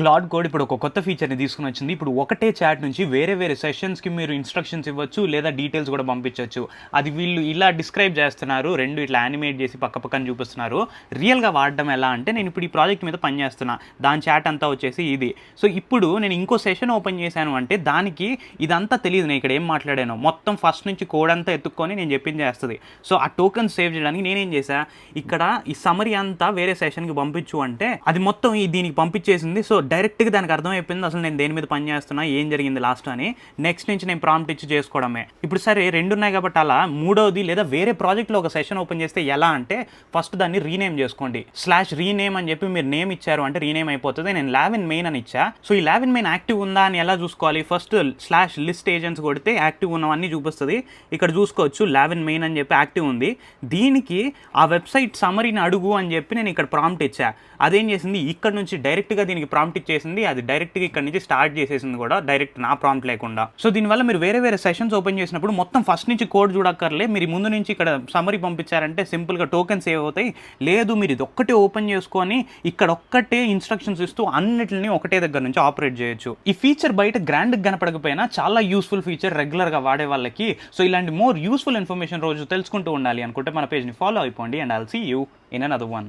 Claude code ఇప్పుడు ఒక కొత్త ఫీచర్‌ని తీసుకొని వచ్చింది. ఇప్పుడు ఒకటే చాట్ నుంచి వేరే వేరే సెషన్స్‌కి మీరు ఇన్‌స్ట్రక్షన్స్ ఇవ్వచ్చు. లేదా డీటెయిల్స్ కూడా పంపించొచ్చు. అది వీళ్ళు ఇలా డిస్క్రైబ్ చేస్తున్నారు. 2 ఇట్లా యానిమేట్ చేసి పక్కన చూపిస్తున్నారు. రియల్‌గా వాడడం ఎలా అంటే నేను ఇప్పుడు ఈ ప్రాజెక్ట్ మీద పని చేస్తున్నా. దాని చాట్ అంతా వచ్చేసి ఇది. సో ఇప్పుడు నేను ఇంకో సెషన్ ఓపెన్ చేశాను అంటే దానికి ఇదంతా తెలీదు. నేను ఇక్కడ ఏం మాట్లాడానో. మొత్తం ఫస్ట్ నుంచి కోడ్ అంతా ఎత్తుక్కొని నేను చెప్పింది చేస్తది. సో ఆ టోకెన్స్ సేవ్ చేయడానికి నేనేం చేశా, ఇక్కడ ఈ సమ్మరీ అంతా వేరే సెషన్‌కి పంపించు అంటే అది మొత్తం దీనికి పంపించేసింది. సో డైరెక్ట్‌గా దానికి అర్థమైపోయింది అసలు నేను దేని మీద పని చేస్తున్నా, ఏం జరిగింది లాస్ట్ అని. నెక్స్ట్ నుంచి నేను ప్రాంప్ట్ ఇచ్చి చేసుకోవడమే. ఇప్పుడు సరే 2 ఉన్నాయి కాబట్టి అలా మూడోది లేదా వేరే ప్రాజెక్ట్‌లో ఒక సెషన్ ఓపెన్ చేస్తే ఎలా అంటే ఫస్ట్ దాన్ని రీనేమ్ చేసుకోండి. /rename అని చెప్పి మీరు నేమ్ ఇచ్చారు అంటే రీనేమ్ అయిపోతుంది. నేను లావిన్ మెయిన్ అని ఇచ్చా. సో ఈ లావిన్ మెయిన్ యాక్టివ్ ఉందా అని ఎలా చూసుకోవాలి? ఫస్ట్ /list agents కొడితే యాక్టివ్ ఉన్నవన్నీ చూపిస్తుంది. ఇక్కడ చూసుకోవచ్చు లావిన్ మెయిన్ అని చెప్పి యాక్టివ్ ఉంది. దీనికి ఆ వెబ్సైట్ సమరీని అడుగు అని చెప్పి నేను ఇక్కడ ప్రాంప్ట్ ఇచ్చా. అదేం చేసింది, ఇక్కడ నుంచి డైరెక్ట్గా దీనికి ప్రాంప్ట్ ఇచ్చేసింది. అది డైరెక్ట్గా ఇక్కడ నుంచి స్టార్ట్ చేసేసింది కూడా, డైరెక్ట్ నా ప్రాంప్ట్ లేకుండా. సో దీనివల్ల మీరు వేరే వేరే సెషన్స్ ఓపెన్ చేసినప్పుడు మొత్తం ఫస్ట్ నుంచి కోడ్ చూడక్కర్లే. మీరు ముందు నుంచి ఇక్కడ సమరీ పంపించారంటే సింపుల్గా టోకెన్స్ సేవ్ అవుతాయి. లేదు మీరు ఇది ఒక్కటే ఓపెన్ చేసుకొని ఇక్కడ ఒక్కటే ఇన్స్ట్రక్షన్స్ ఇస్తూ అన్నిటిని ఒకటే దగ్గర నుంచి ఆపరేట్ చేయొచ్చు. ఈ ఫీచర్ బయట గ్రాండ్గా కనపడకపోయినా చాలా యూస్ఫుల్ ఫీచర్ రెగ్యులర్గా వాడే వాళ్ళకి. సో ఇలాంటి మోర్ యూస్ఫుల్ ఇన్ఫర్మేషన్ రోజు తెలుసుకుంటూ ఉండాలి అనుకుంటే మన పేజ్ని ఫాలో అయిపోండి. And I'll see you in another one.